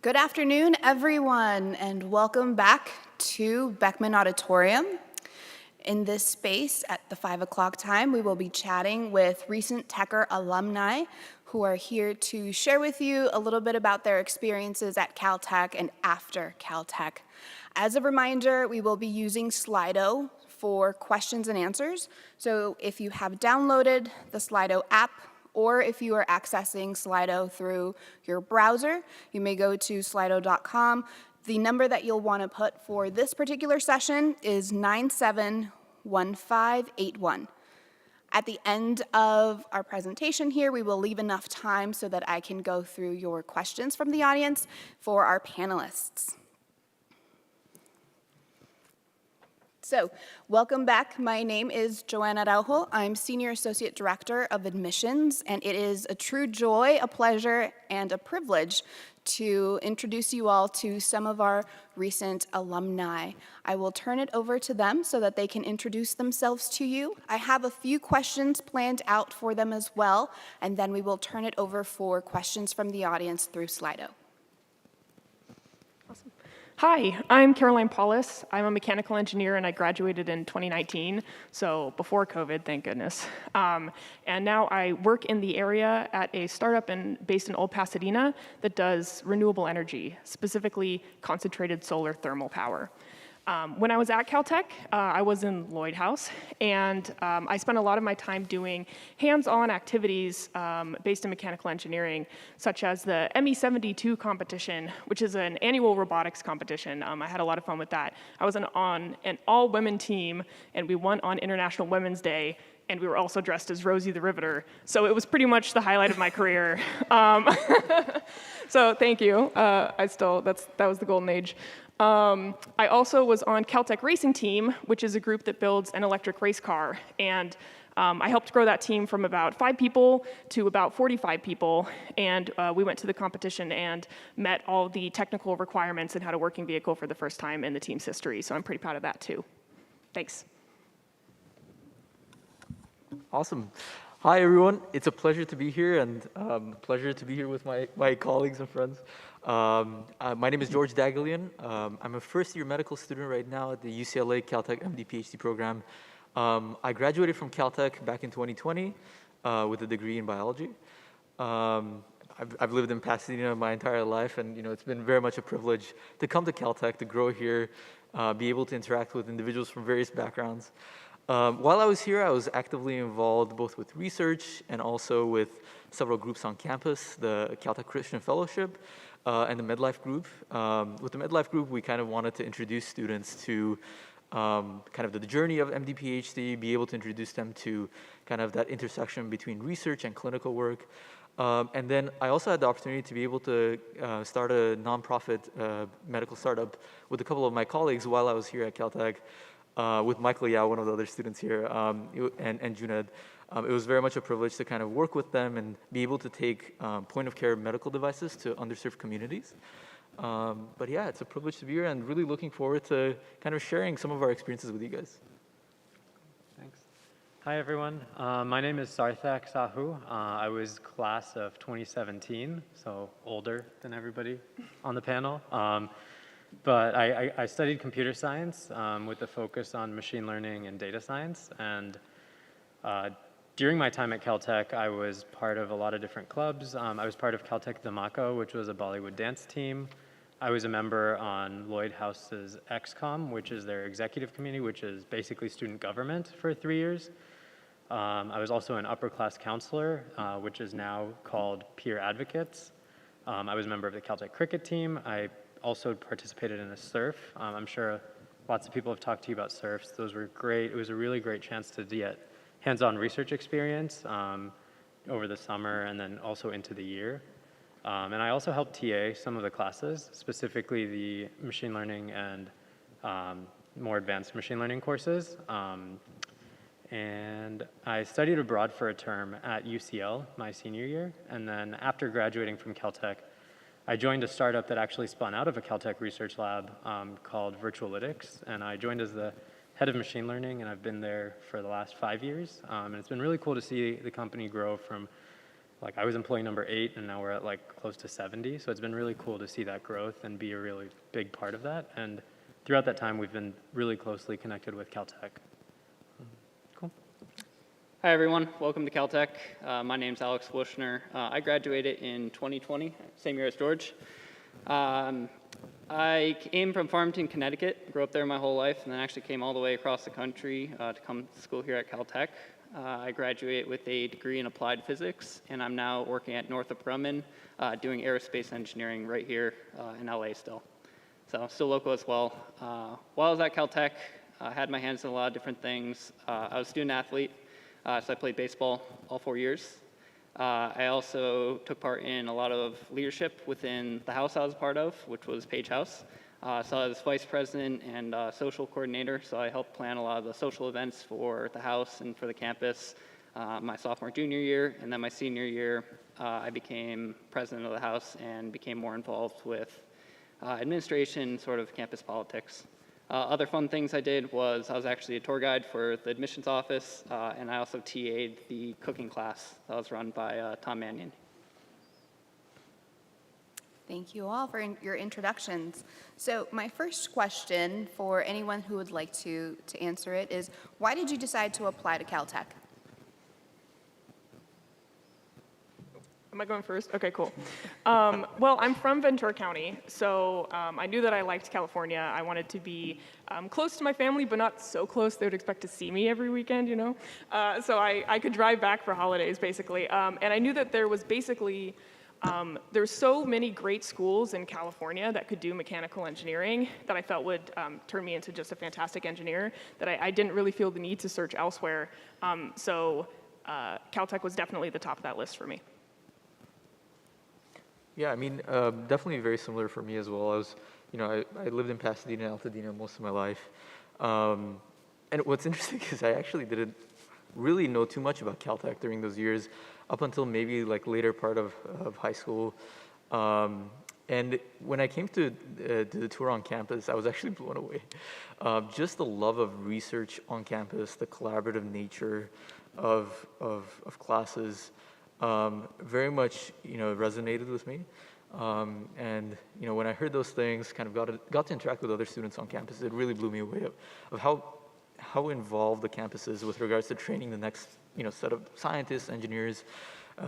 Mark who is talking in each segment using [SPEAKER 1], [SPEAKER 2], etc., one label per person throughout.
[SPEAKER 1] Good afternoon, everyone, and welcome back to Beckman Auditorium. In this space at the 5 o'clock time, we will be chatting with recent Techer alumni who are here to share with you a little bit about their experiences at Caltech and after Caltech. As a reminder, we will be using Slido for questions and answers. So if you have downloaded the Slido app, or if you are accessing Slido through your browser, you may go to slido.com. The number that you'll want to put for this particular session is 971581. At the end of our presentation here, we will leave enough time so that I can go through your questions from the audience for our panelists. So, welcome back. My name is Joanna Araujo. I'm Senior Associate Director of Admissions, and it is a true joy, a pleasure, and a privilege to introduce you all to some of our recent alumni. I will turn it over to them so that they can introduce themselves to you. I have a few questions planned out for them as well, and then we will turn it over for questions from the audience through Slido.
[SPEAKER 2] Awesome. Hi, I'm Caroline Paulus. I'm a mechanical engineer and I graduated in 2019, so before COVID, thank goodness. And now I work in the area at a startup based in Old Pasadena that does renewable energy, specifically concentrated solar thermal power. When I was at Caltech, I was in Lloyd House, and I spent a lot of my time doing hands-on activities based in mechanical engineering, such as the ME72 competition, which is an annual robotics competition. I had a lot of fun with that. I was on an all-women team, and we won on International Women's Day, and we were also dressed as Rosie the Riveter. So it was pretty much the highlight of my career. So thank you. That was the golden age. I also was on Caltech Racing Team, which is a group that builds an electric race car. And I helped grow that team from about 5 people to about 45 people. And we went to the competition and met all the technical requirements and had a working vehicle for the first time in the team's history. So I'm pretty proud of that, too. Thanks.
[SPEAKER 3] Awesome. Hi, everyone. It's a pleasure to be here and pleasure to be here with my colleagues and friends. My name is George Dagalian. I'm a first-year medical student right now at the UCLA Caltech MD PhD program. I graduated from Caltech back in 2020 with a degree in biology. I've lived in Pasadena my entire life, and it's been very much a privilege to come to Caltech, to grow here, be able to interact with individuals from various backgrounds. While I was here, I was actively involved both with research and also with several groups on campus, the Caltech Christian Fellowship and the MedLife group. With the MedLife group, we kind of wanted to introduce students to kind of the journey of MD PhD, be able to introduce them to kind of that intersection between research and clinical work. And then I also had the opportunity to be able to start a nonprofit medical startup with a couple of my colleagues while I was here at Caltech. With Michael Yao, one of the other students here, and Junaid. It was very much a privilege to kind of work with them and be able to take point-of-care medical devices to underserved communities. But yeah, it's a privilege to be here and really looking forward to kind of sharing some of our experiences with you guys.
[SPEAKER 4] Thanks. Hi, everyone. My name is Sarthak Sahu. I was class of 2017, so older than everybody on the panel. But I studied computer science with a focus on machine learning and data science. And during my time at Caltech, I was part of a lot of different clubs. I was part of Caltech Dhamaka, which was a Bollywood dance team. I was a member on Lloyd House's XCOM, which is their executive committee, which is basically student government for 3 years. I was also an upper class counselor, which is now called Peer Advocates. I was a member of the Caltech cricket team. I also participated in a surf. I'm sure lots of people have talked to you about surfs. Those were great. It was a really great chance to get hands-on research experience over the summer and then also into the year. And I also helped TA some of the classes, specifically the machine learning and more advanced machine learning courses. And I studied abroad for a term at UCL my senior year. And then after graduating from Caltech, I joined a startup that actually spun out of a Caltech research lab called Virtualytics, and I joined as the head of machine learning, and I've been there for the last 5 years. And it's been really cool to see the company grow from like I was employee number 8 and now we're at like close to 70. So it's been really cool to see that growth and be a really big part of that. And throughout that time, we've been really closely connected with Caltech. Cool.
[SPEAKER 5] Hi, everyone. Welcome to Caltech. My name's Alex Wushner. I graduated in 2020, same year as George. I came from Farmington, Connecticut, grew up there my whole life, and then actually came all the way across the country to come to school here at Caltech. I graduated with a degree in applied physics, and I'm now working at Northrop Grumman doing aerospace engineering right here in LA still. So still local as well. While I was at Caltech, I had my hands in a lot of different things. I was a student athlete, so I played baseball all 4 years. I also took part in a lot of leadership within the house I was a part of, which was Page House. So I was vice president and social coordinator, so I helped plan a lot of the social events for the house and for the campus my sophomore, junior year, and then my senior year, I became president of the house and became more involved with administration, sort of campus politics. Other fun things I did was I was actually a tour guide for the admissions office, and I also TA'd the cooking class that was run by Tom Mannion.
[SPEAKER 1] Thank you all for your introductions. So my first question for anyone who would like to answer it is, why did you decide to apply to Caltech?
[SPEAKER 2] Am I going first? Okay, cool. Well, I'm from Ventura County, so I knew that I liked California. I wanted to be close to my family, but not so close they would expect to see me every weekend, you know? So I could drive back for holidays, basically. And I knew that there was basically, there's so many great schools in California that could do mechanical engineering that I felt would turn me into just a fantastic engineer, that I didn't really feel the need to search elsewhere. So Caltech was definitely the top of that list for me.
[SPEAKER 3] Yeah, I mean, definitely very similar for me as well. I lived in Pasadena, Altadena most of my life. And what's interesting is I actually didn't really know too much about Caltech during those years, up until maybe like later part of high school. And when I came to the tour on campus, I was actually blown away. Just the love of research on campus, the collaborative nature of classes, very much, resonated with me. And, when I heard those things, kind of got to interact with other students on campus, it really blew me away of how involved the campus is with regards to training the next, set of scientists, engineers,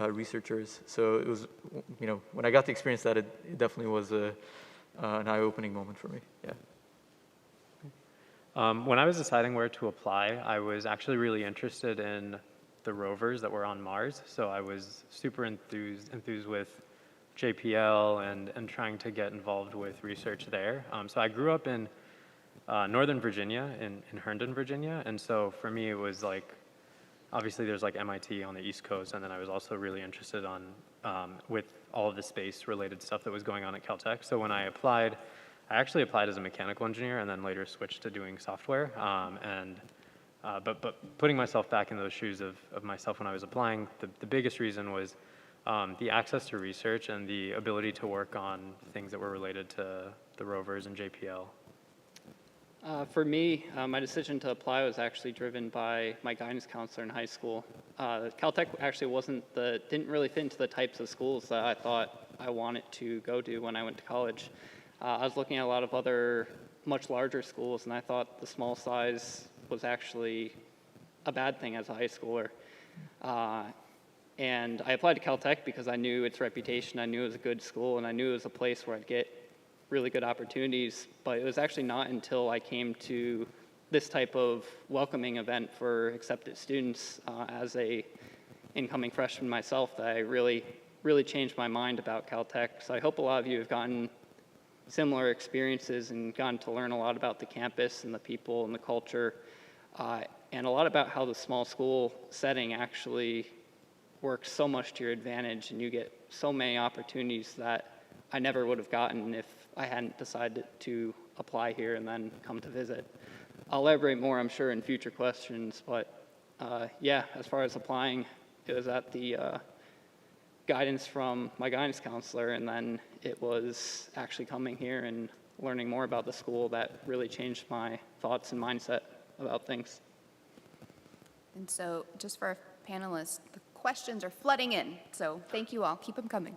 [SPEAKER 3] researchers. So it was, when I got to experience that, it definitely was an eye-opening moment for me, yeah.
[SPEAKER 4] When I was deciding where to apply, I was actually really interested in the rovers that were on Mars. So I was super enthused with JPL and trying to get involved with research there. So I grew up in Northern Virginia, in Herndon, Virginia. And so for me, it was like, obviously there's like MIT on the East Coast. And then I was also really interested with all of the space related stuff that was going on at Caltech. So when I applied, I actually applied as a mechanical engineer and then later switched to doing software. But putting myself back in those shoes of myself when I was applying, the biggest reason was the access to research and the ability to work on things that were related to the rovers and JPL.
[SPEAKER 5] For me, my decision to apply was actually driven by my guidance counselor in high school. Caltech actually didn't really fit into the types of schools that I thought I wanted to go to when I went to college. I was looking at a lot of other much larger schools, and I thought the small size was actually a bad thing as a high schooler. And I applied to Caltech because I knew its reputation, I knew it was a good school, and I knew it was a place where I'd get really good opportunities. But it was actually not until I came to this type of welcoming event for accepted students as a incoming freshman myself that I really changed my mind about Caltech. So I hope a lot of you have gotten similar experiences and gotten to learn a lot about the campus and the people and the culture, and a lot about how the small school setting actually works so much to your advantage, and you get so many opportunities that I never would have gotten if I hadn't decided to apply here and then come to visit. I'll elaborate more, I'm sure, in future questions, but yeah, as far as applying, it was at the guidance from my guidance counselor, and then it was actually coming here and learning more about the school that really changed my thoughts and mindset about things.
[SPEAKER 1] And so just for our panelists, the questions are flooding in, so thank you all. Keep them coming.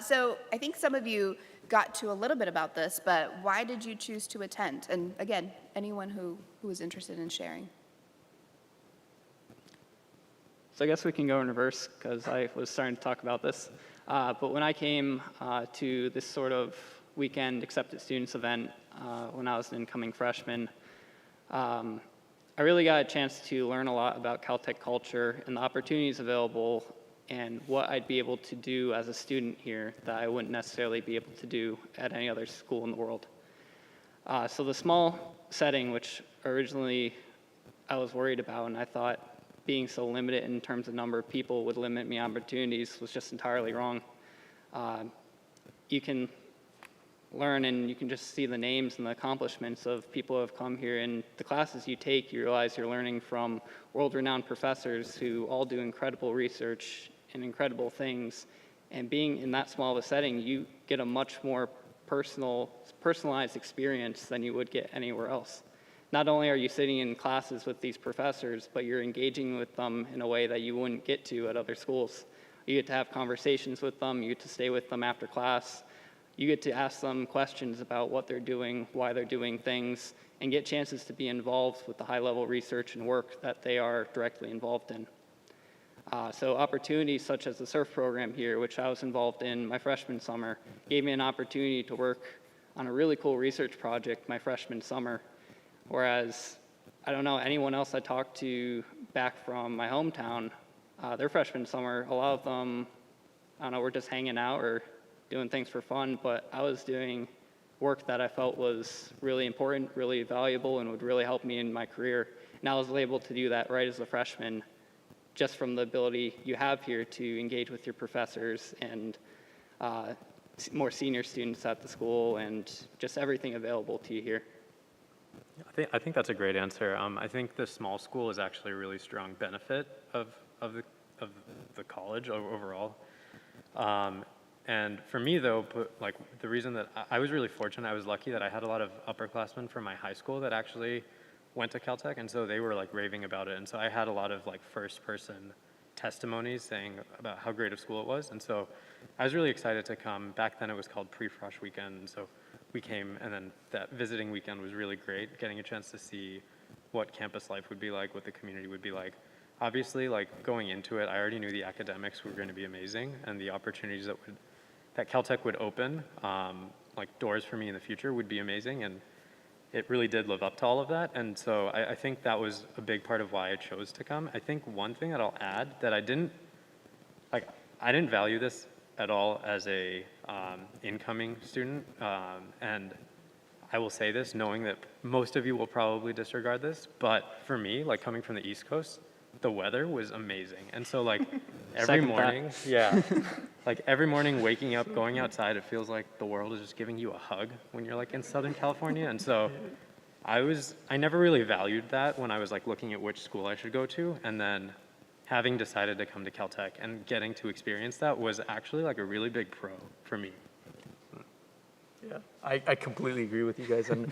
[SPEAKER 1] So I think some of you got to a little bit about this, but why did you choose to attend? And again, anyone who is interested in sharing.
[SPEAKER 5] So I guess we can go in reverse because I was starting to talk about this. But when I came to this sort of weekend accepted students event when I was an incoming freshman, I really got a chance to learn a lot about Caltech culture and the opportunities available and what I'd be able to do as a student here that I wouldn't necessarily be able to do at any other school in the world. So the small setting, which originally I was worried about, and I thought being so limited in terms of number of people would limit me opportunities, was just entirely wrong. You can learn and you can just see the names and the accomplishments of people who have come here. And the classes you take, you realize you're learning from world-renowned professors who all do incredible research and incredible things. And being in that small of a setting, you get a much more personalized experience than you would get anywhere else. Not only are you sitting in classes with these professors, but you're engaging with them in a way that you wouldn't get to at other schools. You get to have conversations with them, you get to stay with them after class, you get to ask them questions about what they're doing, why they're doing things, and get chances to be involved with the high-level research and work that they are directly involved in. So opportunities such as the surf program here, which I was involved in my freshman summer, gave me an opportunity to work on a really cool research project my freshman summer. Whereas, I don't know, anyone else I talked to back from my hometown, their freshman summer, a lot of them, I don't know, were just hanging out or doing things for fun, but I was doing work that I felt was really important, really valuable, and would really help me in my career. And I was able to do that right as a freshman, just from the ability you have here to engage with your professors and more senior students at the school and just everything available to you here.
[SPEAKER 4] I think that's a great answer. I think the small school is actually a really strong benefit of the college overall. And for me, though, like the reason that I was really fortunate, I was lucky that I had a lot of upperclassmen from my high school that actually went to Caltech, and so they were like raving about it. And so I had a lot of like first-person testimonies saying about how great of school it was. And so I was really excited to come. Back then, it was called Pre-Frosh Weekend, and so we came, and then that visiting weekend was really great, getting a chance to see what campus life would be like, what the community would be like. Obviously, like going into it, I already knew the academics were going to be amazing, and the opportunities that Caltech would open, like doors for me in the future, would be amazing, and it really did live up to all of that. And so I think that was a big part of why I chose to come. I think one thing that I'll add that I didn't value this at all as a incoming student, and I will say this knowing that most of you will probably disregard this, but for me, like coming from the East Coast, the weather was amazing. And so like every morning, like every morning waking up, going outside, it feels like the world is just giving you a hug when you're like in Southern California. And so I never really valued that when I was like looking at which school I should go to. And then having decided to come to Caltech and getting to experience that was actually like a really big pro for me.
[SPEAKER 3] Yeah, I completely agree with you guys. And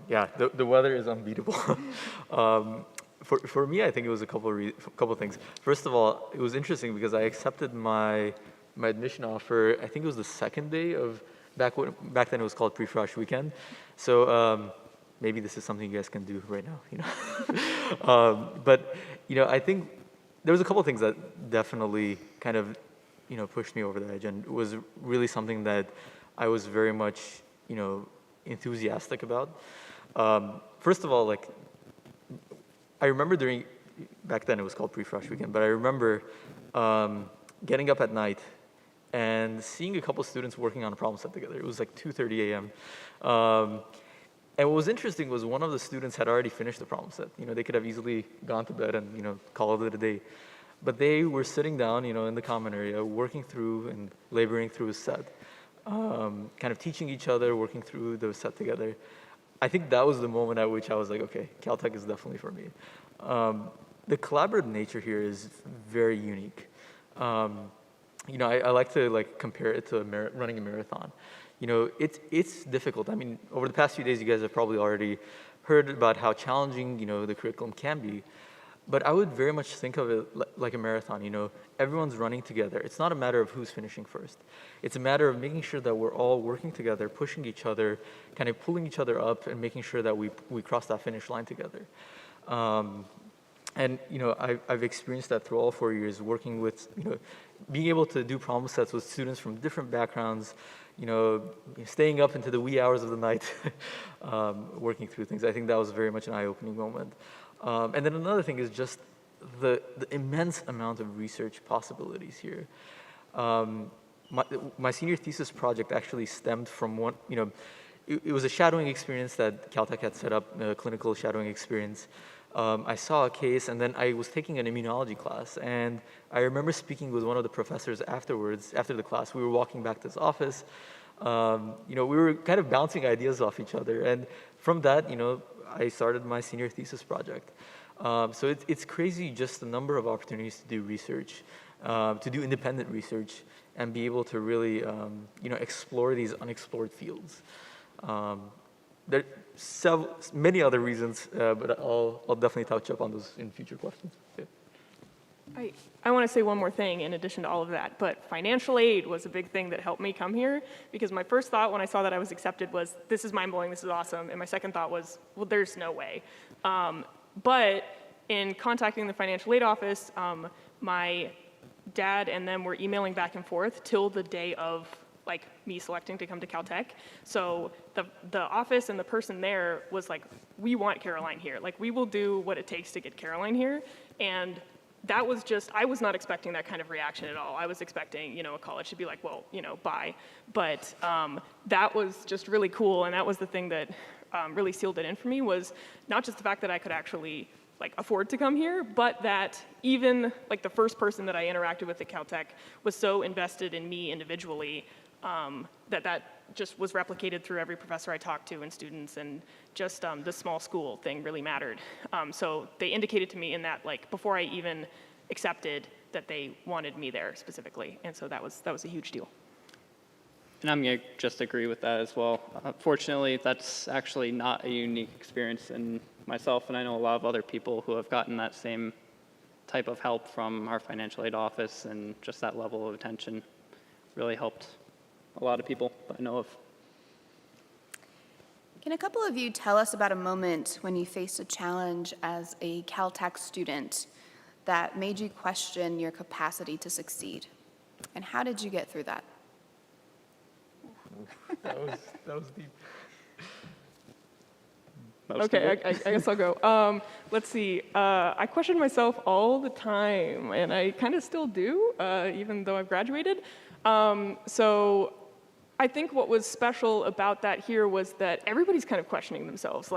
[SPEAKER 3] yeah, the weather is unbeatable. For me, I think it was a couple of things. First of all, it was interesting because I accepted my admission offer. I think it was the second day of back then it was called Pre-Frosh Weekend. So maybe this is something you guys can do right now, you know. But you know, I think there was a couple of things that definitely kind of pushed me over the edge, and it was really something that I was very much enthusiastic about. First of all, like, I remember back then it was called Pre-Frosh Weekend, but I remember getting up at night and seeing a couple students working on a problem set together. It was like 2:30 a.m. And what was interesting was one of the students had already finished the problem set. They could have easily gone to bed and called it a day. But they were sitting down, in the common area, working through and laboring through a set, kind of teaching each other, working through the set together. I think that was the moment at which I was like, okay, Caltech is definitely for me. The collaborative nature here is very unique. I like to compare it to running a marathon. It's difficult. I mean, over the past few days, you guys have probably already heard about how challenging, the curriculum can be. But I would very much think of it like a marathon, everyone's running together. It's not a matter of who's finishing first. It's a matter of making sure that we're all working together, pushing each other, kind of pulling each other up and making sure that we cross that finish line together. And I've experienced that through all 4 years, working with, being able to do problem sets with students from different backgrounds, staying up into the wee hours of the night, working through things. I think that was very much an eye-opening moment. And then another thing is just the immense amount of research possibilities here. My senior thesis project actually stemmed from one, it was a shadowing experience that Caltech had set up, a clinical shadowing experience. I saw a case, and then I was taking an immunology class, and I remember speaking with one of the professors afterwards, after the class. We were walking back to his office. We were kind of bouncing ideas off each other, and from that, I started my senior thesis project. So it's crazy just the number of opportunities to do research, to do independent research, and be able to really, explore these unexplored fields. There are many other reasons, but I'll definitely touch up on those in future questions. Yeah.
[SPEAKER 2] I want to say one more thing in addition to all of that, but financial aid was a big thing that helped me come here, because my first thought when I saw that I was accepted was, this is mind-blowing, this is awesome, and my second thought was, well, there's no way. But in contacting the financial aid office, my dad and them were emailing back and forth till the day of me selecting to come to Caltech. So the office and the person there was like, we want Caroline here. We will do what it takes to get Caroline here. And that was just, I was not expecting that kind of reaction at all. I was expecting, a college should be like, well, bye. But that was just really cool, and that was the thing that really sealed it in for me, was not just the fact that I could actually afford to come here, but that even the first person that I interacted with at Caltech was so invested in me individually that just was replicated through every professor I talked to and students, and just the small school thing really mattered. So they indicated to me in that, before I even accepted, that they wanted me there specifically, and so that was a huge deal.
[SPEAKER 5] And I'm going to just agree with that as well. Fortunately, that's actually not a unique experience in myself, and I know a lot of other people who have gotten that same type of help from our financial aid office, and just that level of attention really helped a lot of people that I know of.
[SPEAKER 1] Can a couple of you tell us about a moment when you faced a challenge as a Caltech student that made you question your capacity to succeed? And how did you get through that?
[SPEAKER 3] That was deep.
[SPEAKER 2] Okay, I guess I'll go. Let's see. I questioned myself all the time, and I kind of still do, even though I've graduated. So I think what was special about that here was that everybody's kind of questioning themselves.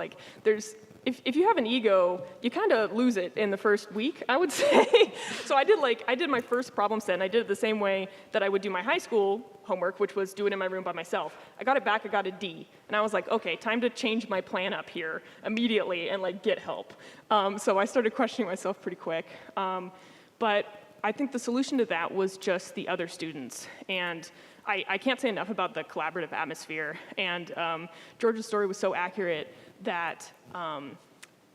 [SPEAKER 2] If you have an ego, you kind of lose it in the first week, I would say. So I did my first problem set, and I did it the same way that I would do my high school homework, which was do it in my room by myself. I got it back, I got a D. And I was like, okay, time to change my plan up here immediately and get help. So I started questioning myself pretty quick. But I think the solution to that was just the other students. And I can't say enough about the collaborative atmosphere. And George's story was so accurate that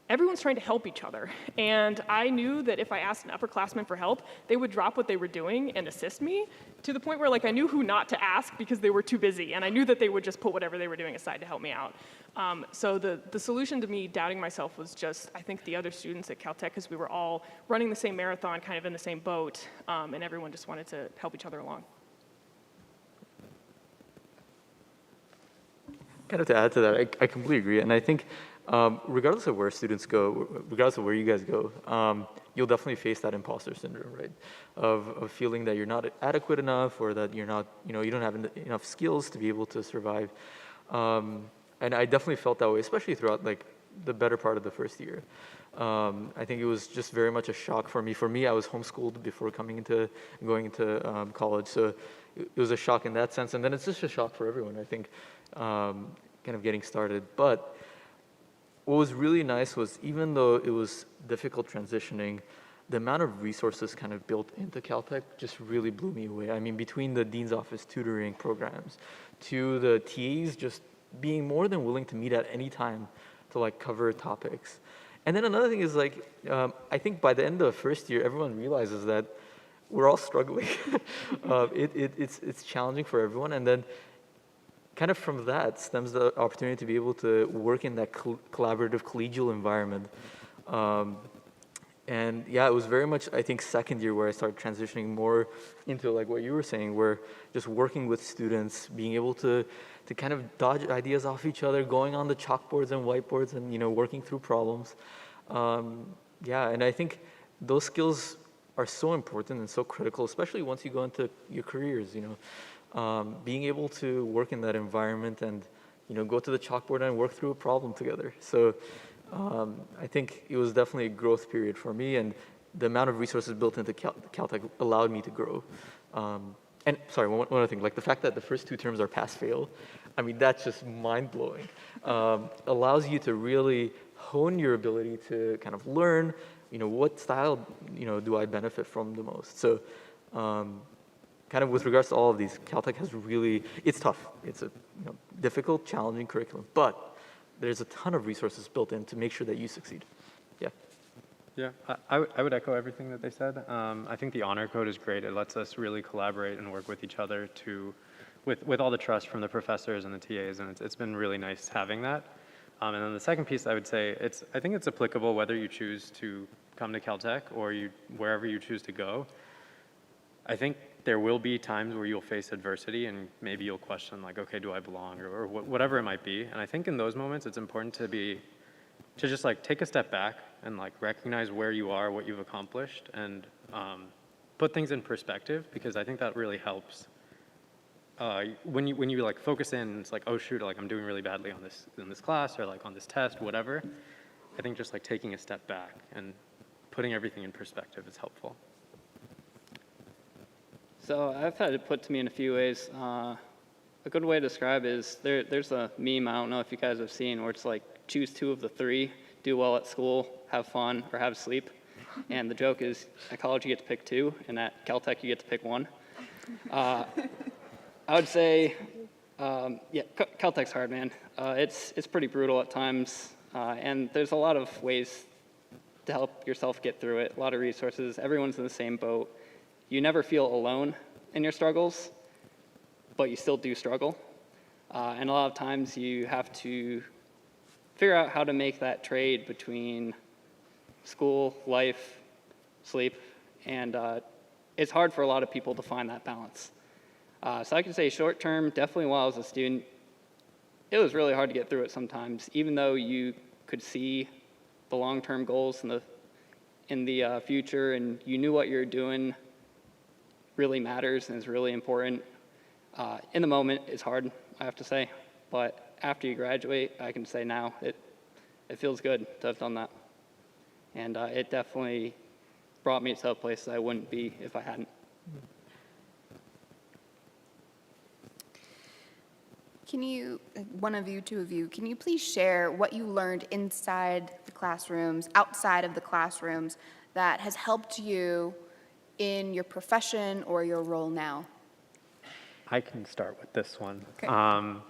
[SPEAKER 2] everyone's trying to help each other. And I knew that if I asked an upperclassman for help, they would drop what they were doing and assist me, to the point where I knew who not to ask because they were too busy. And I knew that they would just put whatever they were doing aside to help me out. So the solution to me doubting myself was just, I think, the other students at Caltech, because we were all running the same marathon, kind of in the same boat, and everyone just wanted to help each other along.
[SPEAKER 3] Kind of to add to that, I completely agree. And I think regardless of where students go, regardless of where you guys go, you'll definitely face that imposter syndrome, right? Of feeling that you're not adequate enough, or that you're not, you don't have enough skills to be able to survive. And I definitely felt that way, especially throughout the better part of the first year. I think it was just very much a shock for me. For me, I was homeschooled before going into college, so it was a shock in that sense. And then it's just a shock for everyone, I think, kind of getting started. But what was really nice was, even though it was difficult transitioning, the amount of resources kind of built into Caltech just really blew me away. I mean, between the Dean's Office tutoring programs to the TAs just being more than willing to meet at any time to cover topics, And then another thing is like, I think by the end of the first year, everyone realizes that we're all struggling. It's challenging for everyone. And then kind of from that stems the opportunity to be able to work in that collaborative collegial environment. And yeah, it was very much, I think, second year where I started transitioning more into like what you were saying, where just working with students, being able to kind of dodge ideas off each other, going on the chalkboards and whiteboards and, working through problems. Yeah, and I think those skills are so important and so critical, especially once you go into your careers, being able to work in that environment and, go to the chalkboard and work through a problem together. So I think it was definitely a growth period for me, and the amount of resources built into Caltech allowed me to grow. And sorry, one other thing, like the fact that the first 2 terms are pass-fail, I mean, that's just mind-blowing. Allows you to really hone your ability to kind of learn, what style, do I benefit from the most. So kind of with regards to all of these, Caltech has really, it's tough. It's a difficult, challenging curriculum, but there's a ton of resources built in to make sure that you succeed. Yeah.
[SPEAKER 4] Yeah, I would echo everything that they said. I think the honor code is great. It lets us really collaborate and work with each other with all the trust from the professors and the TAs, and it's been really nice having that. And then the second piece, I would say, I think it's applicable whether you choose to come to Caltech or wherever you choose to go. I think there will be times where you'll face adversity and maybe you'll question like, okay, do I belong, or whatever it might be. And I think in those moments, it's important to just like take a step back and like recognize where you are, what you've accomplished, and put things in perspective, because I think that really helps. When you like focus in, it's like, oh shoot, like I'm doing really badly in this class or like on this test, whatever. I think just like taking a step back and putting everything in perspective is helpful.
[SPEAKER 5] So I've had it put to me in a few ways. A good way to describe it is there's a meme, I don't know if you guys have seen, where it's like choose 2 of the 3, do well at school, have fun, or have sleep. And the joke is at college you get to pick 2, and at Caltech you get to pick 1. I would say, Caltech's hard, man. It's pretty brutal at times, and there's a lot of ways to help yourself get through it, a lot of resources. Everyone's in the same boat. You never feel alone in your struggles, but you still do struggle. And a lot of times you have to figure out how to make that trade between school, life, sleep, and it's hard for a lot of people to find that balance. So I can say short term, definitely while I was a student, it was really hard to get through it sometimes, even though you could see the long-term goals in the future and you knew what you were doing really matters and is really important. In the moment, it's hard, I have to say, but after you graduate, I can say now, it feels good to have done that. And it definitely brought me to a place that I wouldn't be if I hadn't.
[SPEAKER 1] Can you, one of you, 2 of you, can you please share what you learned inside the classrooms, outside of the classrooms, that has helped you in your profession or your role now?
[SPEAKER 4] I can start with this one.
[SPEAKER 1] Okay.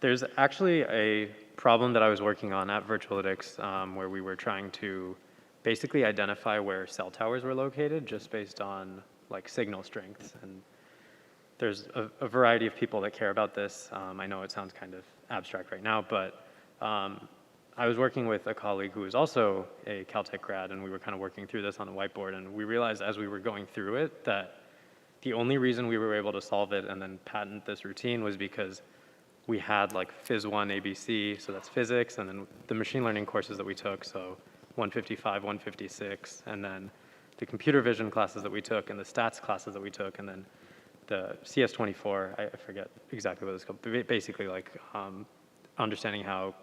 [SPEAKER 4] There's actually a problem that I was working on at Virtualytics where we were trying to basically identify where cell towers were located just based on like signal strengths. And there's a variety of people that care about this. I know it sounds kind of abstract right now, but I was working with a colleague who was also a Caltech grad, and we were kind of working through this on the whiteboard, and we realized as we were going through it that the only reason we were able to solve it and then patent this routine was because we had like Phys 1 ABC, so that's physics, and then the machine learning courses that we took, so 155, 156, and then the computer vision classes that we took, and the stats classes that we took, and then the CS24, I forget exactly what it's called, but basically like understanding how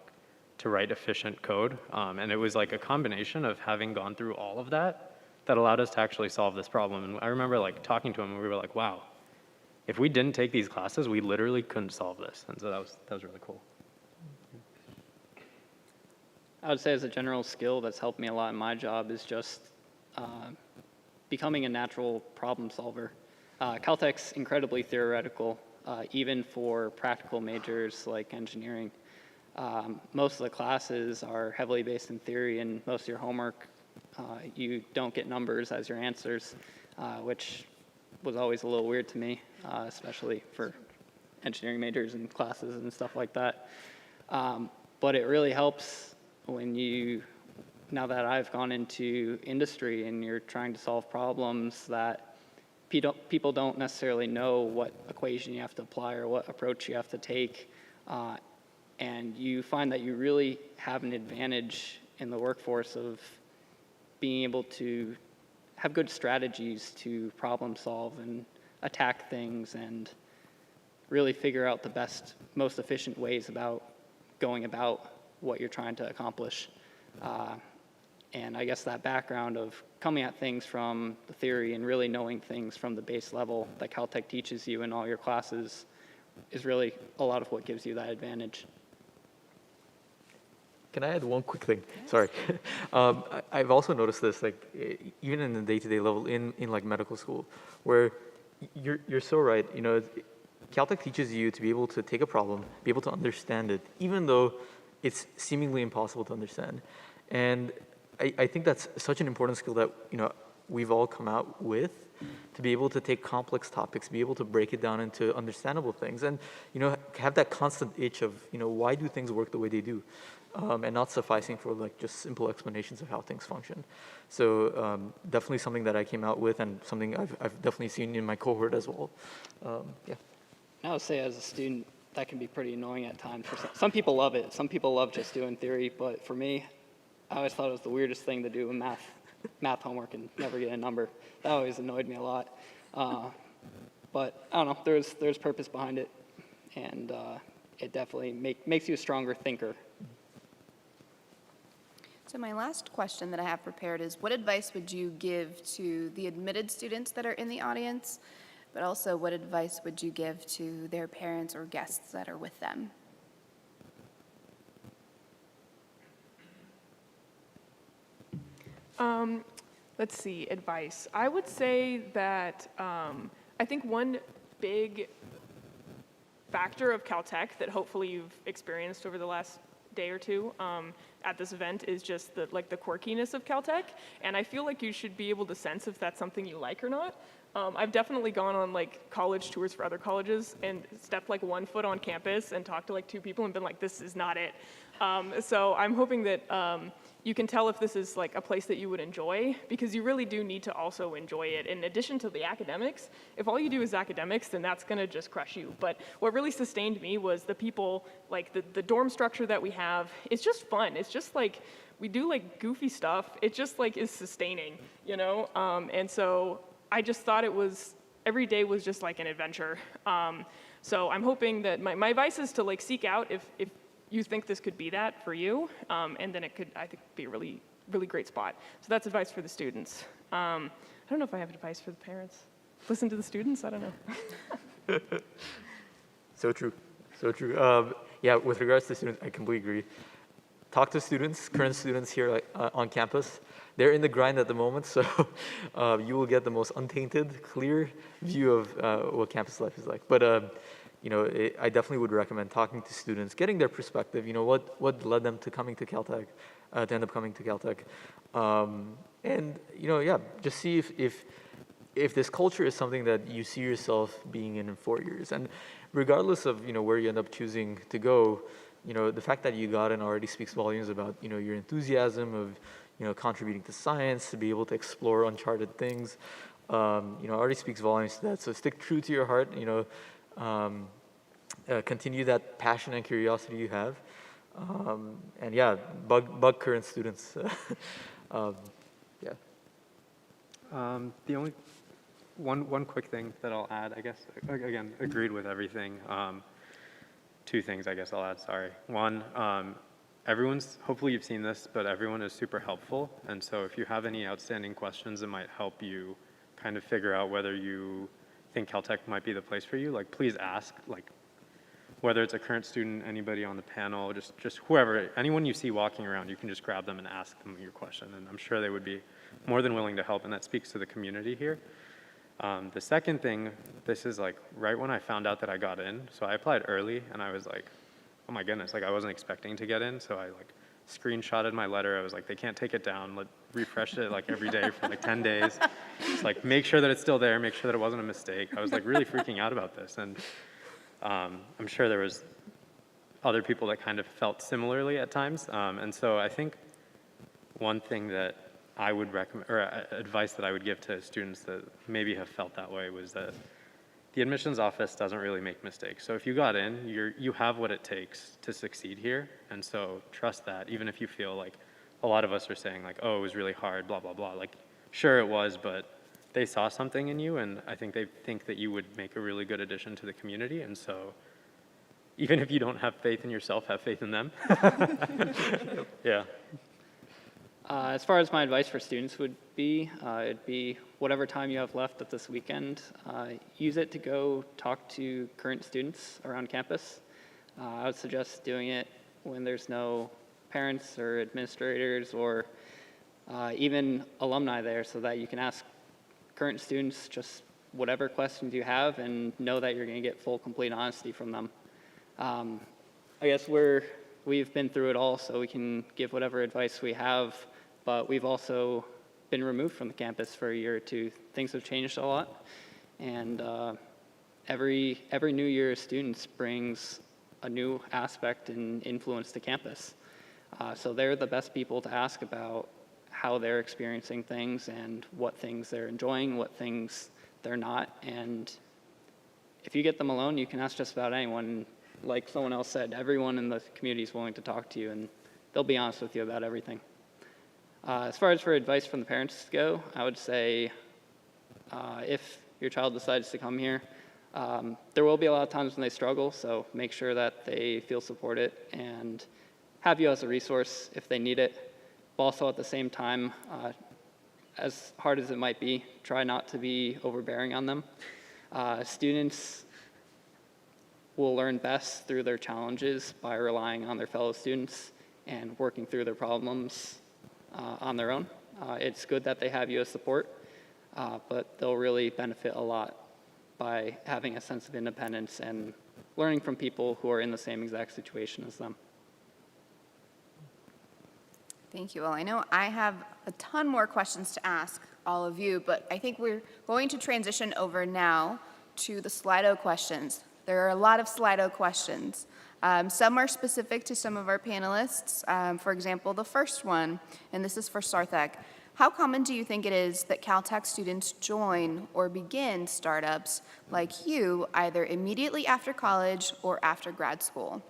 [SPEAKER 4] to write efficient code. And it was like a combination of having gone through all of that allowed us to actually solve this problem. And I remember like talking to him and we were like, wow, if we didn't take these classes, we literally couldn't solve this. And so that was really cool.
[SPEAKER 5] I would say as a general skill that's helped me a lot in my job is just becoming a natural problem solver. Caltech's incredibly theoretical, even for practical majors like engineering. Most of the classes are heavily based in theory, and most of your homework, you don't get numbers as your answers, which was always a little weird to me, especially for engineering majors and classes and stuff like that. But it really helps when now that I've gone into industry and you're trying to solve problems that people don't necessarily know what equation you have to apply or what approach you have to take. And you find that you really have an advantage in the workforce of being able to have good strategies to problem solve and attack things and really figure out the best, most efficient ways about going about what you're trying to accomplish. And I guess that background of coming at things from the theory and really knowing things from the base level that Caltech teaches you in all your classes is really a lot of what gives you that advantage.
[SPEAKER 3] Can I add one quick thing? Sorry. I've also noticed this, like, even in the day-to-day level in like medical school, where you're so right. You know, Caltech teaches you to be able to take a problem, be able to understand it, even though it's seemingly impossible to understand. And I think that's such an important skill that, you know, we've all come out with, to be able to take complex topics, be able to break it down into understandable things, and, you know, have that constant itch of, you know, why do things work the way they do, and not sufficing for like just simple explanations of how things function. So definitely something that I came out with, and something I've definitely seen in my cohort as well. Yeah.
[SPEAKER 5] I would say as a student, that can be pretty annoying at times. Some people love it. Some people love just doing theory, but for me, I always thought it was the weirdest thing to do in math homework and never get a number. That always annoyed me a lot. But I don't know, there's purpose behind it, and it definitely makes you a stronger thinker.
[SPEAKER 1] So my last question that I have prepared is, what advice would you give to the admitted students that are in the audience, but also what advice would you give to their parents or guests that are with them?
[SPEAKER 2] Let's see, advice. I would say that I think one big factor of Caltech that hopefully you've experienced over the last day or two at this event is just the quirkiness of Caltech, and I feel like you should be able to sense if that's something you like or not. I've definitely gone on like college tours for other colleges and stepped like 1 foot on campus and talked to like 2 people and been like, this is not it. So I'm hoping that you can tell if this is like a place that you would enjoy, because you really do need to also enjoy it. In addition to the academics, if all you do is academics, then that's gonna just crush you. But what really sustained me was the people, like the dorm structure that we have. It's just fun. It's just like, we do like goofy stuff. It just like is sustaining, you know? And so I just thought every day was just like an adventure. So I'm hoping that my advice is to like seek out if you think this could be that for you, and then it could, I think, be a really, really great spot. So that's advice for the students. I don't know if I have advice for the parents. Listen to the students? I don't know.
[SPEAKER 3] So true, so true. Yeah, with regards to students, I completely agree. Talk to students, current students here on campus. They're in the grind at the moment, so you will get the most untainted, clear view of what campus life is like. But you know, I definitely would recommend talking to students, getting their perspective. You know, what led them to coming to Caltech, to end up coming to Caltech, and you know, yeah, just see if this culture is something that you see yourself being in 4 years. And regardless of, you know, where you end up choosing to go, you know, the fact that you got in already speaks volumes about, you know, your enthusiasm of, you know, contributing to science, to be able to explore uncharted things. You know, already speaks volumes to that. So stick true to your heart. You know. Continue that passion and curiosity you have, and yeah, bug current students. Yeah.
[SPEAKER 4] The only one quick thing that I'll add, I guess, again, agreed with everything. 2 things, I guess I'll add. Sorry. One, hopefully you've seen this, but everyone is super helpful, and so if you have any outstanding questions that might help you kind of figure out whether you think Caltech might be the place for you, like please ask, like whether it's a current student, anybody on the panel, just whoever, anyone you see walking around, you can just grab them and ask them your question, and I'm sure they would be more than willing to help, and that speaks to the community here. The second thing, this is like right when I found out that I got in, so I applied early, and I was like, oh my goodness, like I wasn't expecting to get in, so I like screenshotted my letter. I was like, they can't take it down. Refresh it like every day for like 10 days. Just like make sure that it's still there, make sure that it wasn't a mistake. I was like really freaking out about this, and I'm sure there was other people that kind of felt similarly at times. And so I think one thing that I would recommend, or advice that I would give to students that maybe have felt that way, was that the admissions office doesn't really make mistakes. So if you got in, you have what it takes to succeed here. And so trust that, even if you feel like a lot of us are saying like, oh, it was really hard, blah, blah, blah. Like, sure it was, but they saw something in you, and I think they think that you would make a really good addition to the community. And so even if you don't have faith in yourself, have faith in them. Yeah.
[SPEAKER 5] As far as my advice for students would be, it'd be whatever time you have left at this weekend, use it to go talk to current students around campus. I would suggest doing it when there's no parents or administrators or even alumni there, so that you can ask current students just whatever questions you have and know that you're going to get full, complete honesty from them. I guess we've been through it all, so we can give whatever advice we have, but we've also been removed from the campus for a year or two. Things have changed a lot, and every new year of students brings a new aspect and influence to campus. So they're the best people to ask about how they're experiencing things and what things they're enjoying, what things they're not. And if you get them alone, you can ask just about anyone. Like someone else said, everyone in the community is willing to talk to you, and they'll be honest with you about everything. As far as for advice from the parents go, I would say if your child decides to come here, there will be a lot of times when they struggle, so make sure that they feel supported and have you as a resource if they need it. But also at the same time, as hard as it might be, try not to be overbearing on them. Students will learn best through their challenges by relying on their fellow students and working through their problems on their own. It's good that they have you as support, but they'll really benefit a lot by having a sense of independence and learning from people who are in the same exact situation as them.
[SPEAKER 1] Thank you. Well, I know I have a ton more questions to ask all of you, but I think we're going to transition over now to the Slido questions. There are a lot of Slido questions. Some are specific to some of our panelists. For example, the first one, and this is for Sarthak. How common do you think it is that Caltech students join or begin startups like you either immediately after college or after grad school?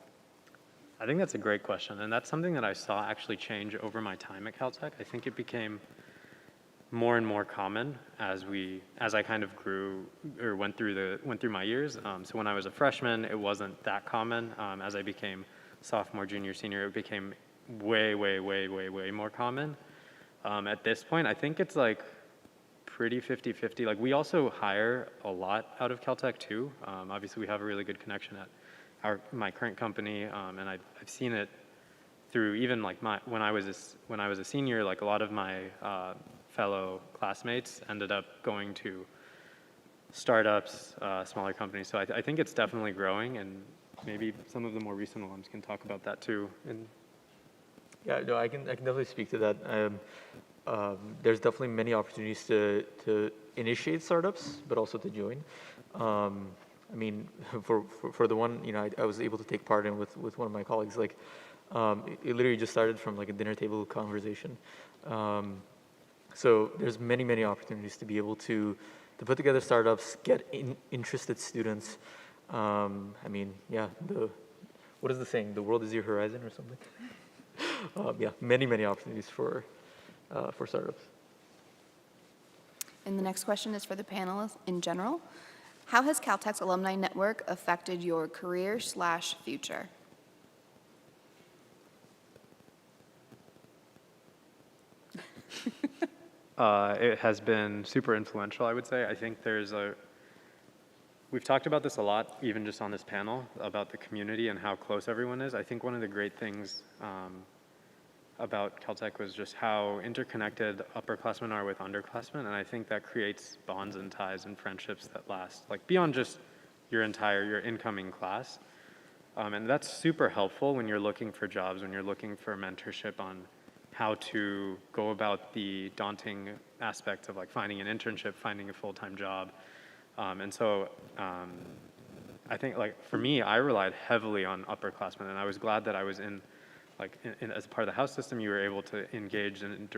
[SPEAKER 4] I think that's a great question, and that's something that I saw actually change over my time at Caltech. I think it became more and more common as I kind of grew or went through my years. So when I was a freshman, it wasn't that common. As I became sophomore, junior, senior, it became way more common. At this point, I think it's like pretty 50-50. Like we also hire a lot out of Caltech too. Obviously, we have a really good connection at my current company, and I've seen it through even like when I was a senior. Like a lot of my fellow classmates ended up going to startups, smaller companies. So I think it's definitely growing, and maybe some of the more recent ones can talk about that too. And
[SPEAKER 3] Yeah, no, I can definitely speak to that. There's definitely many opportunities to initiate startups, but also to join. I mean, for the one, I was able to take part in with one of my colleagues. Like, it literally just started from like a dinner table conversation. So there's many opportunities to be able to put together startups, get interested students. I mean, yeah, what is the saying? The world is your horizon or something. Yeah, many opportunities for startups.
[SPEAKER 1] And the next question is for the panelists in general. How has Caltech's alumni network affected your career/future?
[SPEAKER 4] It has been super influential, I would say. I think we've talked about this a lot, even just on this panel, about the community and how close everyone is. I think one of the great things about Caltech was just how interconnected upperclassmen are with underclassmen, and I think that creates bonds and ties and friendships that last, like beyond just your incoming class. And that's super helpful when you're looking for jobs, when you're looking for mentorship on how to go about the daunting aspects of like finding an internship, finding a full-time job. And so I think like for me, I relied heavily on upperclassmen, and I was glad that I was in as part of the house system, you were able to engage and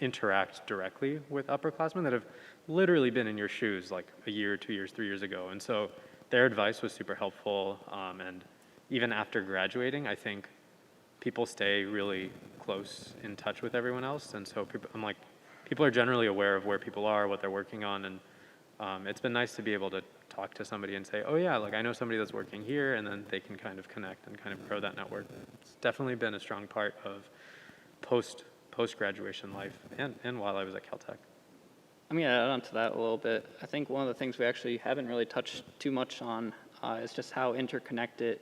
[SPEAKER 4] interact directly with upperclassmen that have literally been in your shoes like a year, 2 years, 3 years ago. And so their advice was super helpful. And even after graduating, I think people stay really close in touch with everyone else. And so people are generally aware of where people are, what they're working on. And it's been nice to be able to talk to somebody and say, oh yeah, like I know somebody that's working here, and then they can kind of connect and kind of grow that network. It's definitely been a strong part of post-graduation life and while I was at Caltech.
[SPEAKER 5] I'm going to add on to that a little bit. I think one of the things we actually haven't really touched too much on is just how interconnected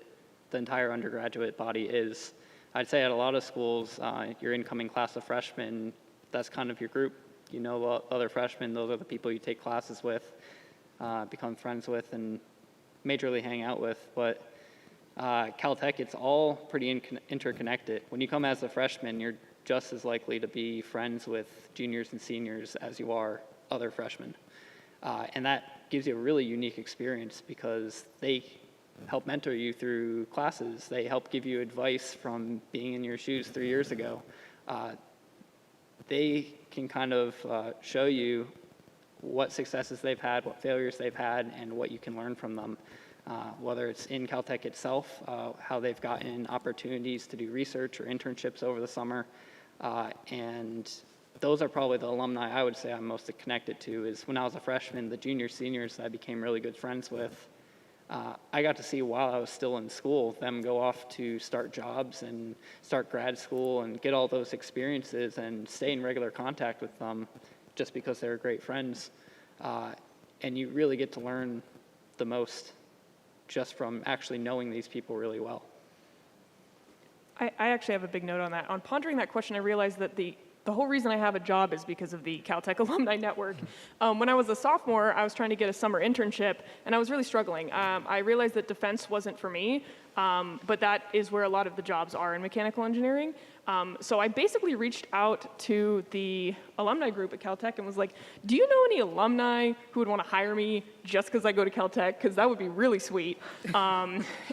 [SPEAKER 5] the entire undergraduate body is. I'd say at a lot of schools, your incoming class of freshmen, that's kind of your group. You know other freshmen, those are the people you take classes with, become friends with, and majorly hang out with. But Caltech, it's all pretty interconnected. When you come as a freshman, you're just as likely to be friends with juniors and seniors as you are other freshmen. And that gives you a really unique experience because they help mentor you through classes. They help give you advice from being in your shoes 3 years ago. They can kind of show you what successes they've had, what failures they've had, and what you can learn from them. Whether it's in Caltech itself, how they've gotten opportunities to do research or internships over the summer. And those are probably the alumni I would say I'm most connected to. Is when I was a freshman, the juniors, seniors I became really good friends with, I got to see while I was still in school, them go off to start jobs and start grad school and get all those experiences and stay in regular contact with them just because they were great friends. And you really get to learn the most just from actually knowing these people really well.
[SPEAKER 2] I actually have a big note on that. On pondering that question, I realized that the whole reason I have a job is because of the Caltech Alumni Network. When I was a sophomore, I was trying to get a summer internship, and I was really struggling. I realized that defense wasn't for me, but that is where a lot of the jobs are in mechanical engineering. So I basically reached out to the alumni group at Caltech and was like, do you know any alumni who would want to hire me just because I go to Caltech? Because that would be really sweet.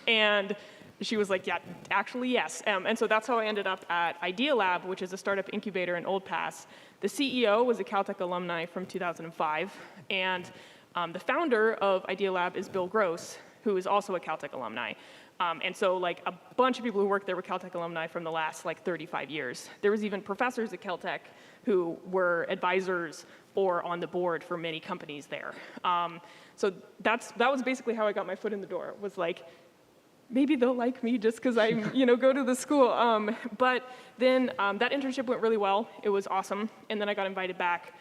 [SPEAKER 2] And she was like, yeah, actually, yes. And so that's how I ended up at Idea Lab, which is a startup incubator in Old Pass. The CEO was a Caltech alumni from 2005. And the founder of Idea Lab is Bill Gross, who is also a Caltech alumni. And so like a bunch of people who worked there were Caltech alumni from the last like 35 years. There was even professors at Caltech who were advisors or on the board for many companies there. So that was basically how I got my foot in the door, was like, maybe they'll like me just because I, go to the school. But then that internship went really well. It was awesome. And then I got invited back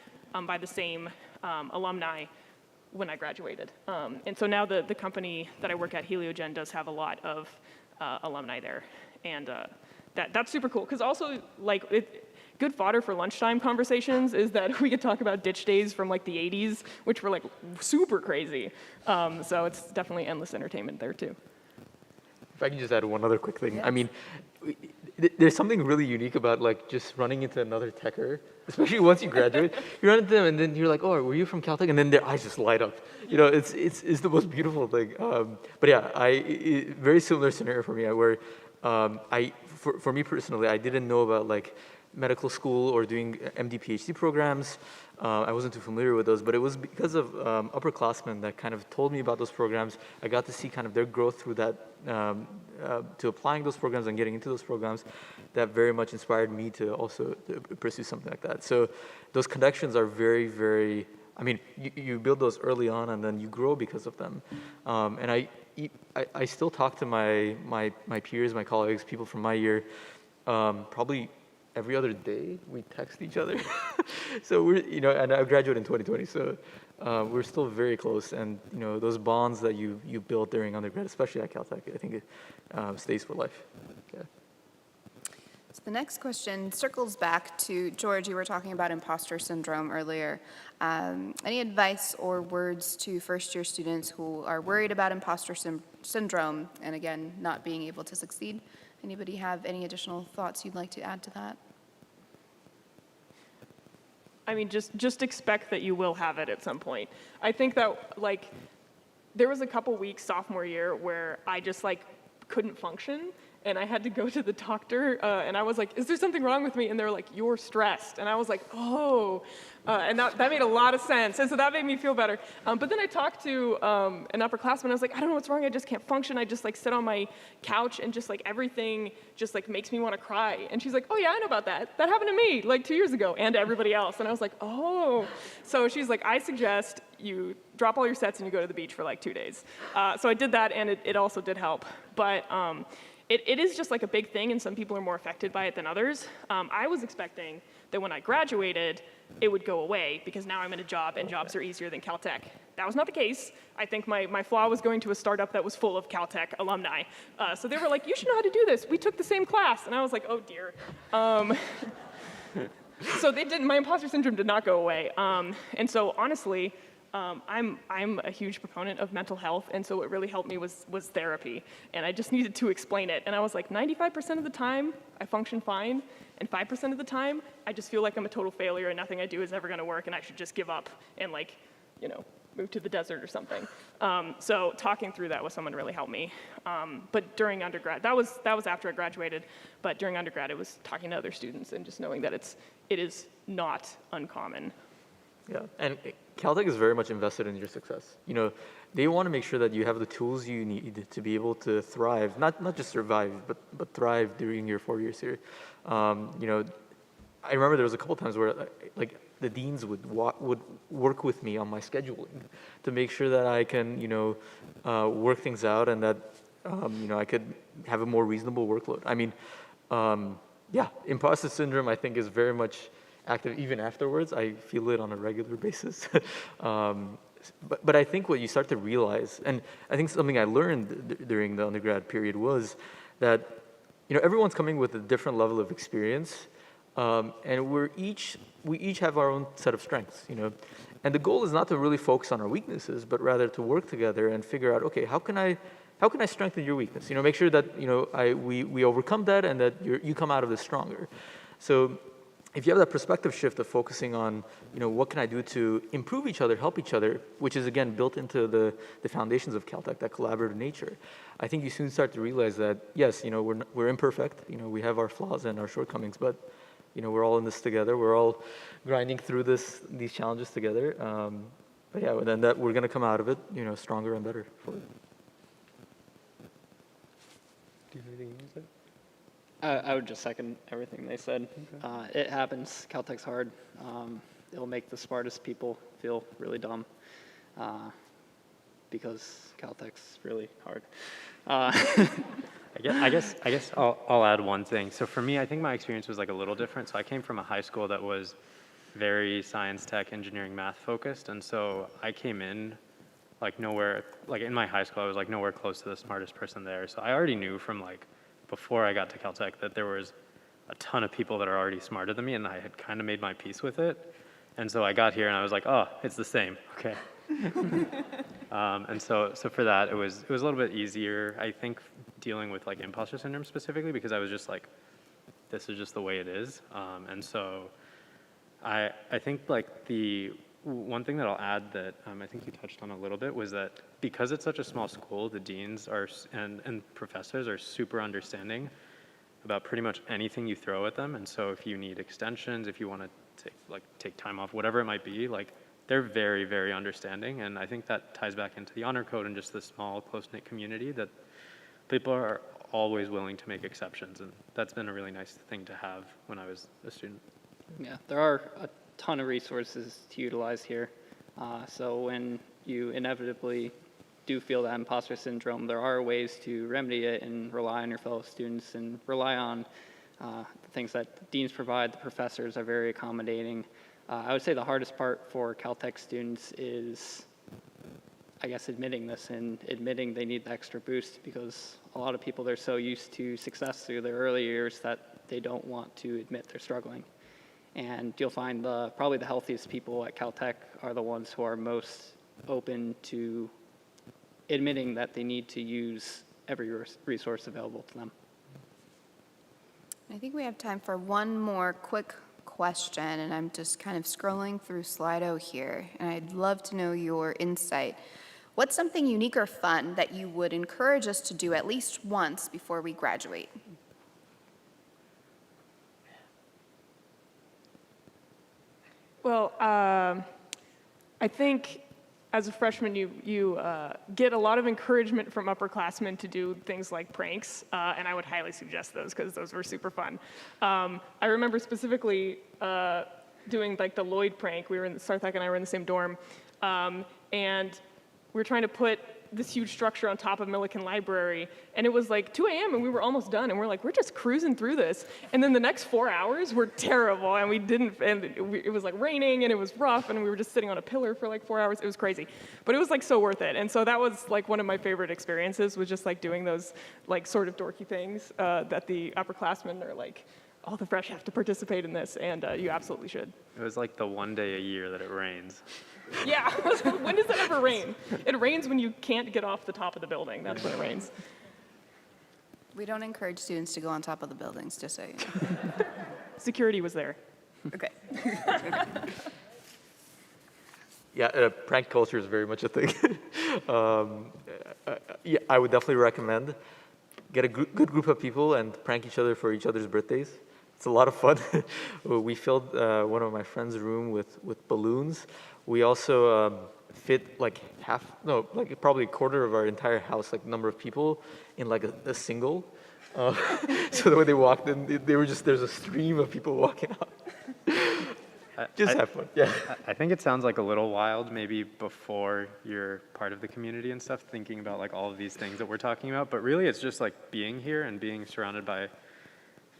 [SPEAKER 2] by the same alumni when I graduated. And so now the company that I work at, Heliogen, does have a lot of alumni there. And that's super cool. Because also, good fodder for lunchtime conversations is that we could talk about ditch days from like the 80s, which were like super crazy. So it's definitely endless entertainment there too.
[SPEAKER 3] If I can just add one other quick thing. Yes. I mean, there's something really unique about like just running into another techer, especially once you graduate. You run into them and then you're like, oh, were you from Caltech? And then their eyes just light up. It's the most beautiful thing. But yeah, very similar scenario for me where for me personally, I didn't know about like medical school or doing MD PhD programs. I wasn't too familiar with those, but it was because of upperclassmen that kind of told me about those programs. I got to see kind of their growth through that, to applying those programs and getting into those programs. That very much inspired me to also pursue something like that. So those connections are very, very, I mean, you build those early on and then you grow because of them. And I still talk to my peers, my colleagues, people from my year, probably every other day we text each other. So we're, and I graduated in 2020, so we're still very close. And, those bonds that you build during undergrad, especially at Caltech, I think it stays for life. Yeah.
[SPEAKER 1] So The next question circles back to George. You were talking about imposter syndrome earlier. Any advice or words to first-year students who are worried about imposter syndrome and, again, not being able to succeed? Anybody have any additional thoughts you'd like to add to that?
[SPEAKER 2] I mean, just expect that you will have it at some point. I think that, like, there was a couple weeks sophomore year where I just, like, couldn't function, and I had to go to the doctor, and I was like, is there something wrong with me? And they were like, you're stressed. And I was like, oh, and that made a lot of sense, and so that made me feel better. But then I talked to an upperclassman, I was like, I don't know what's wrong, I just can't function. I just, like, sit on my couch, and just, like, everything just, like, makes me want to cry. And she's like, oh, yeah, I know about that. That happened to me, like, 2 years ago, and to everybody else. And I was like, oh. So she's like, I suggest you drop all your sets and you go to the beach for, like, 2 days. So I did that, and it also did help. But it is just like a big thing, and some people are more affected by it than others. I was expecting that when I graduated, it would go away, because now I'm in a job, and jobs are easier than Caltech. That was not the case. I think my flaw was going to a startup that was full of Caltech alumni. So they were like, you should know how to do this. We took the same class. And I was like, oh, dear. So my imposter syndrome did not go away. And so honestly, I'm a huge proponent of mental health, and so what really helped me was therapy, and I just needed to explain it. And I was like, 95% of the time, I function fine, and 5% of the time, I just feel like I'm a total failure and nothing I do is ever going to work, and I should just give up and, like, you know, move to the desert or something. So talking through that with someone really helped me. But during undergrad, that was after I graduated, but during undergrad, it was talking to other students and just knowing that it is not uncommon.
[SPEAKER 3] Yeah, and Caltech is very much invested in your success. You know, they want to make sure that you have the tools you need to be able to thrive, not just survive, but thrive during your 4 years here. You know, I remember there was a couple times where, like, the deans would work with me on my scheduling to make sure that I can, you know, work things out, and that, you know, I could have a more reasonable workload. I mean, yeah, imposter syndrome, I think, is very much active even afterwards. I feel it on a regular basis. But I think what you start to realize, and I think something I learned during the undergrad period, was that, you know, everyone's coming with a different level of experience, and we each have our own set of strengths, you know. And the goal is not to really focus on our weaknesses, but rather to work together and figure out, okay, how can I strengthen your weakness? You know, make sure that, you know, we overcome that, and that you come out of this stronger. So if you have that perspective shift of focusing on, you know, what can I do to improve each other, help each other, which is, again, built into the foundations of Caltech, that collaborative nature, I think you soon start to realize that, yes, you know, we're imperfect, you know, we have our flaws and our shortcomings, but, you know, we're all in this together, we're all grinding through these challenges together. But yeah, then that we're going to come out of it, you know, stronger and better for it.
[SPEAKER 4] Do you have anything to say?
[SPEAKER 5] I would just second everything they said. Okay. It happens. Caltech's hard. It'll make the smartest people feel really dumb, because Caltech's really hard.
[SPEAKER 4] I guess I'll add one thing. So for me, I think my experience was, like, a little different. So I came from a high school that was very science, tech, engineering, math focused, and so I came in, like, nowhere, like, in my high school, I was, like, nowhere close to the smartest person there. So I already knew from, like, before I got to Caltech that there was a ton of people that are already smarter than me, and I had kind of made my peace with it. And so I got here and I was like, oh, it's the same, okay. And so for that, it was a little bit easier, I think, dealing with, like, imposter syndrome specifically, because I was just like, this is just the way it is. And so I think, like, the one thing that I'll add that I think you touched on a little bit was that because it's such a small school, the deans and professors are super understanding about pretty much anything you throw at them. And so if you need extensions, if you want to take time off, whatever it might be, like, they're very, very understanding. And I think that ties back into the honor code and just the small, close-knit community, that people are always willing to make exceptions. And that's been a really nice thing to have when I was a student.
[SPEAKER 5] Yeah, there are a ton of resources to utilize here. So when you inevitably do feel that imposter syndrome, there are ways to remedy it and rely on your fellow students and rely on the things that deans provide. The professors are very accommodating. I would say the hardest part for Caltech students is, I guess, admitting this and admitting they need the extra boost, because a lot of people, they're so used to success through their early years that they don't want to admit they're struggling. And you'll find probably the healthiest people at Caltech are the ones who are most open to admitting that they need to use every resource available to them.
[SPEAKER 1] I think we have time for one more quick question, and I'm just kind of scrolling through Slido here, and I'd love to know your insight. What's something unique or fun that you would encourage us to do at least once before we graduate?
[SPEAKER 2] Well, I think as a freshman, you get a lot of encouragement from upperclassmen to do things like pranks, and I would highly suggest those because those were super fun. I remember specifically doing like the Lloyd prank. Sarthak and I were in the same dorm, and we were trying to put this huge structure on top of Millikan Library, and it was like 2 a.m. and we were almost done, and we're like, we're just cruising through this. And then the next 4 hours were terrible, and it was like raining, and it was rough, and we were just sitting on a pillar for like 4 hours. It was crazy, but it was like so worth it. And so that was like one of my favorite experiences, was just like doing those like sort of dorky things that the upperclassmen are like, all the fresh have to participate in this, and you absolutely should.
[SPEAKER 4] It was like the one day a year that it rains.
[SPEAKER 2] Yeah, when does it ever rain? It rains when you can't get off the top of the building. That's when it rains.
[SPEAKER 1] We don't encourage students to go on top of the buildings, just so you know.
[SPEAKER 2] Security was there.
[SPEAKER 1] Okay.
[SPEAKER 3] Yeah, prank culture is very much a thing. Yeah, I would definitely recommend get a good group of people and prank each other for each other's birthdays. It's a lot of fun. We filled one of my friend's room with balloons. We also fit like probably a quarter of our entire house, like number of people, in like a single. So that when they walked in, there's a stream of people walking out. Have fun. Yeah.
[SPEAKER 4] I think it sounds like a little wild, maybe before you're part of the community and stuff, thinking about like all of these things that we're talking about. But really, it's just like being here and being surrounded by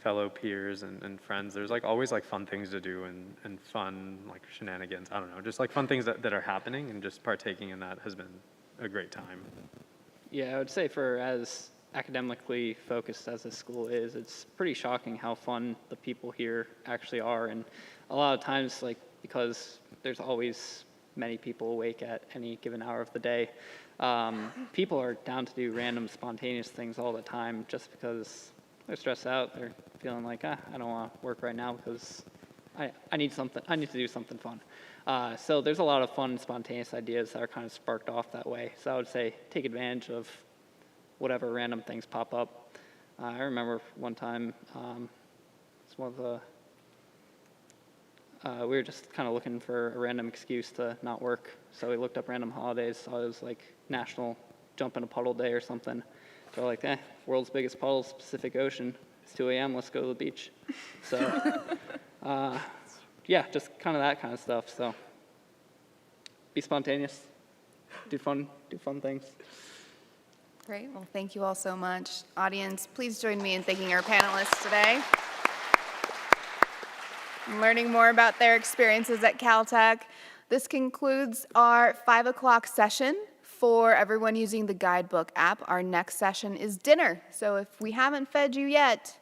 [SPEAKER 4] fellow peers and friends. There's like always like fun things to do and fun like shenanigans. I don't know, just like fun things that are happening, and just partaking in that has been a great time.
[SPEAKER 5] Yeah, I would say for as academically focused as this school is, it's pretty shocking how fun the people here actually are. And a lot of times, like, because there's always many people awake at any given hour of the day, people are down to do random spontaneous things all the time just because they're stressed out. They're feeling like, I don't want to work right now because I need to do something fun. So there's a lot of fun, spontaneous ideas that are kind of sparked off that way. So I would say take advantage of whatever random things pop up. I remember one time, it's one of the, we were just kind of looking for a random excuse to not work. So we looked up random holidays, saw it was like National Jump in a Puddle Day or something. So we're like, world's biggest puddles, Pacific Ocean. It's 2 a.m., let's go to the beach. So, yeah, just kind of that kind of stuff. So be spontaneous, do fun things.
[SPEAKER 1] Great. Well, thank you all so much. Audience, please join me in thanking our panelists today. And learning more about their experiences at Caltech. This concludes our 5 o'clock session. For everyone using the guidebook app, our next session is dinner. So if we haven't fed you yet,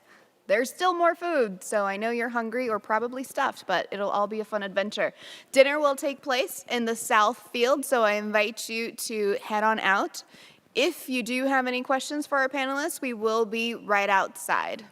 [SPEAKER 1] there's still more food. So I know you're hungry or probably stuffed, but it'll all be a fun adventure. Dinner will take place in the South Field, so I invite you to head on out. If you do have any questions for our panelists, we will be right outside.